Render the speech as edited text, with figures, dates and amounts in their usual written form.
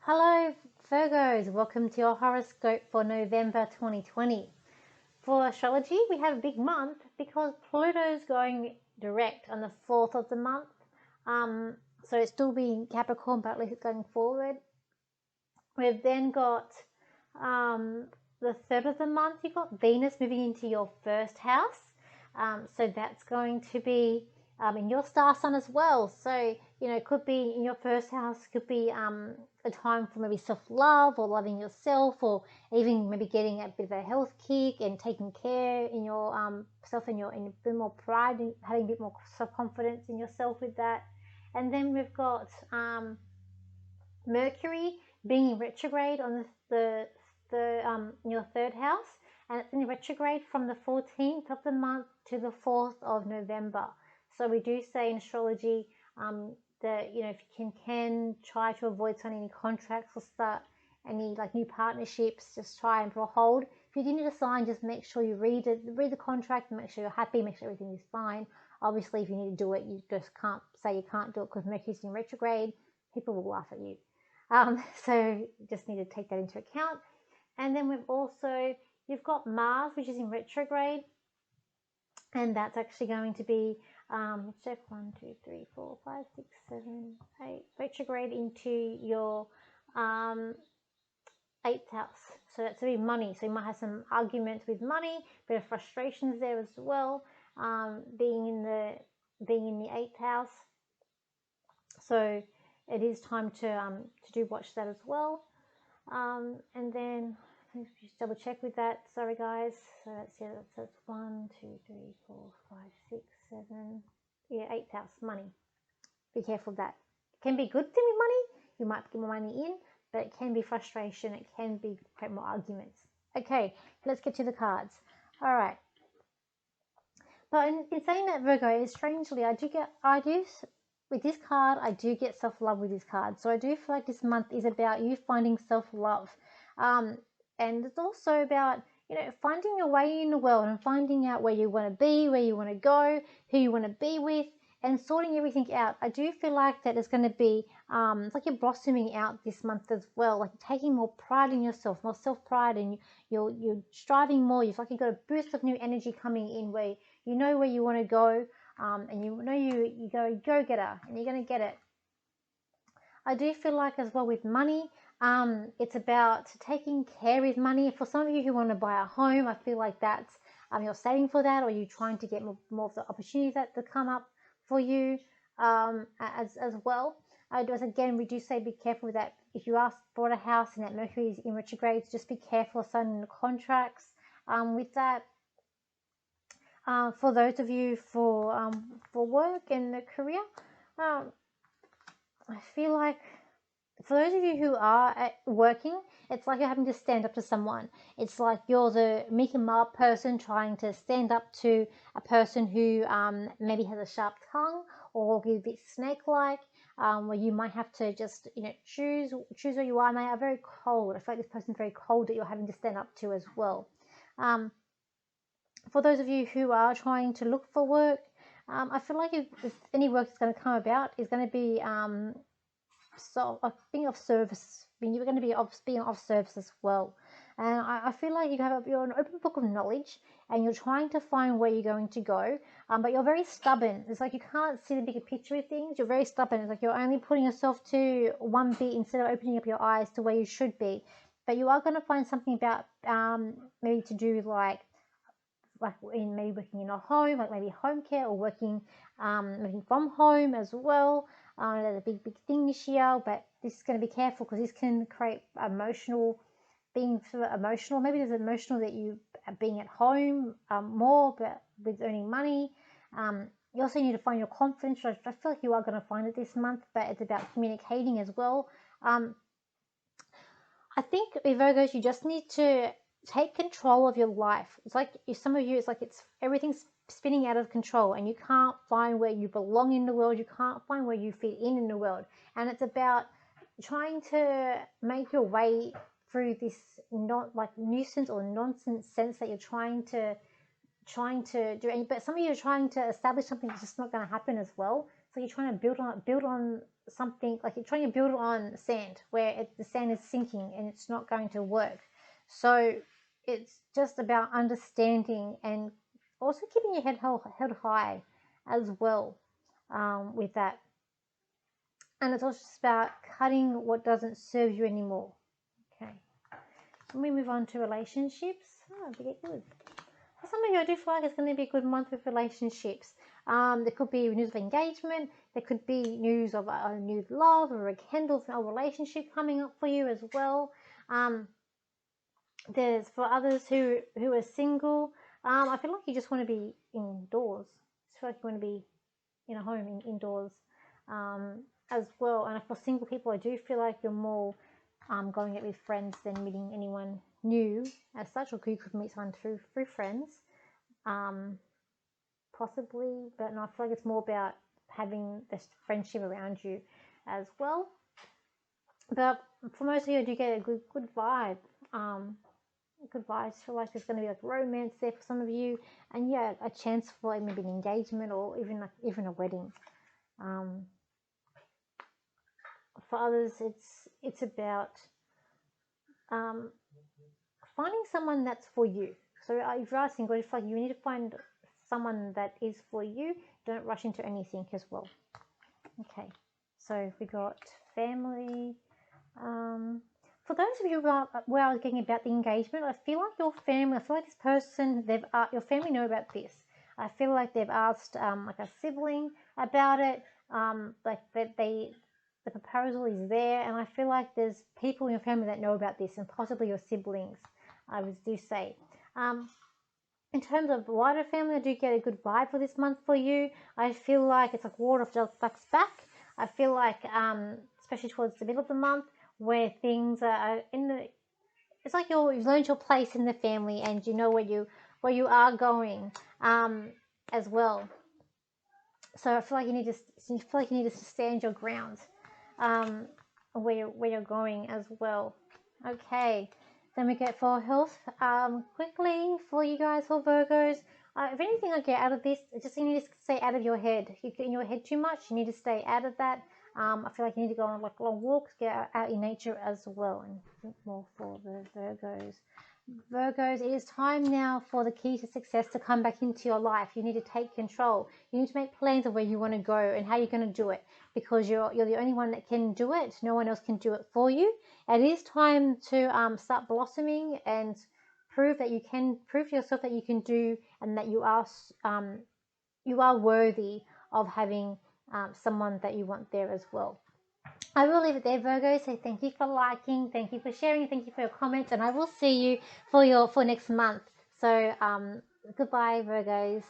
Hello Virgos, welcome to your horoscope for November 2020. For astrology, we have a big month because Pluto's going direct on the 4th of the month. So it's still being Capricorn, but at least it's going forward. We've then got the 3rd of the month, you've got Venus moving into your first house. So that's going to be in your star sign as well. So, it could be in your first house, could be a time for maybe self-love or loving yourself, or even maybe getting a bit of a health kick and taking care in your self, and in a bit more pride and having a bit more self-confidence in yourself with that. And then we've got Mercury being in retrograde on your third house, and it's in retrograde from the 14th of the month to the 4th of November. So we do say in astrology that if you can try to avoid signing any contracts or start any new partnerships, just try and put a hold. If you do need to sign, just make sure you read the contract and make sure you're happy, make sure everything is fine. Obviously, if you need to do it, you just can't say you can't do it because Mercury's in retrograde. People will laugh at you. So you just need to take that into account. And then you've got Mars, which is in retrograde, and that's actually going to be check 1, 2, 3, 4, 5, 6, 7, 8 retrograde into your 8th house. So that's going to be money. So you might have some arguments with money, bit of frustrations there as well. Being in the 8th house. So it is time to watch that as well. And then just double check with that. Sorry guys. So that's 1, 2, 3, 4, 5, 6, 7. Yeah, 8th house, money. Be careful of that. It can be a good thing with money. You might get more money in, but it can be frustration. It can create more arguments. Okay, let's get to the cards. All right. But in saying that, Virgo, strangely, with this card, I do get self-love with this card. So I do feel like this month is about you finding self-love. And it's also about, finding your way in the world and finding out where you want to be, where you want to go, who you want to be with, and sorting everything out. I do feel like that is going to be, it's like you're blossoming out this month as well, like taking more pride in yourself, more self-pride, and you're striving more. You've got a boost of new energy coming in where you know where you want to go, and you know you go getter, and you're going to get it. I do feel like as well with money, it's about taking care with money. For some of you who want to buy a home, I feel like that's you're saving for that, or you're trying to get more of the opportunities that come up for you as well. Again, we do say be careful with that. If you bought a house and that Mercury is in retrograde, just be careful of signing the contracts with that. For those of you for work and the career, I feel like for those of you who are working, it's like you're having to stand up to someone. It's like you're the meek and mild person trying to stand up to a person who maybe has a sharp tongue or a bit snake-like, where you might have to just choose where you are. They are very cold. I feel like this person's very cold that you're having to stand up to as well. For those of you who are trying to look for work, I feel like if any work is going to come about, is going to be being of service. You're going to be being of service as well. And I feel like you're an open book of knowledge, and you're trying to find where you're going to go, but you're very stubborn. It's like you can't see the bigger picture of things. You're very stubborn. It's like you're only putting yourself to one bit instead of opening up your eyes to where you should be. But you are going to find something about maybe to do with maybe working in a home, like maybe home care, or working from home as well. That's a big thing this year, but this is going to be careful because this can create being emotional. Maybe there's emotional that you are being at home more, but with earning money. You also need to find your confidence. I feel like you are going to find it this month, but it's about communicating as well. I think with Virgos, you just need to take control of your life. It's like some of you, it's everything's spinning out of control, and you can't find where you belong in the world. You can't find where you fit in the world, and it's about trying to make your way through this not like nuisance or nonsense sense that you're trying to do. But some of you are trying to establish something that's just not going to happen as well. So you're trying to build on something like you're trying to build on sand where the sand is sinking and it's not going to work. So it's just about understanding and also keeping your head held high as well, with that. And it's also just about cutting what doesn't serve you anymore. Okay. When we move on to relationships, pretty good. For some of you, I do feel like it's going to be a good month with relationships. There could be news of engagement. There could be news of a new love or a rekindle of a relationship coming up for you as well. There's for others who are single. I feel like you just want to be indoors. I feel like you want to be in a home indoors, as well. And for single people, I do feel like you're more going out with friends than meeting anyone new as such, or you could meet someone through friends, possibly. But no, I feel like it's more about having this friendship around you as well. But for most of you, I do get a good vibe. Good vibes. I feel like there's going to be like romance there for some of you, and yeah, a chance for like maybe an engagement or even a wedding. For others, it's about finding someone that's for you. So if you're single, I feel like you need to find someone that is for you. Don't rush into anything as well. Okay, so we got family. For those of you where I was getting about the engagement, I feel like your family, I feel like this person, your family know about this. I feel like they've asked like a sibling about it, like that the proposal is there, and I feel like there's people in your family that know about this, and possibly your siblings, I would do say. In terms of wider family, I do get a good vibe for this month for you. I feel like it's like water ducks back. I feel like, especially towards the middle of the month, where things are it's like you've learned your place in the family, and you know where you are going, as well. So I feel like you need to stand your ground, where you're going as well. Okay, then we get for health. Quickly for you guys, for Virgos. If anything I get out of this, just you need to stay out of your head. You get in your head too much. You need to stay out of that. I feel like you need to go on like long walks, get out in nature as well. And more for the Virgos. Virgos, it is time now for the key to success to come back into your life. You need to take control. You need to make plans of where you want to go and how you're going to do it, because you're the only one that can do it. No one else can do it for you. It is time to start blossoming and prove to yourself that you can do, and that you are worthy of having someone that you want there as well. I will leave it there, Virgo. So thank you for liking, thank you for sharing, thank you for your comments, and I will see you for next month. So goodbye, Virgos.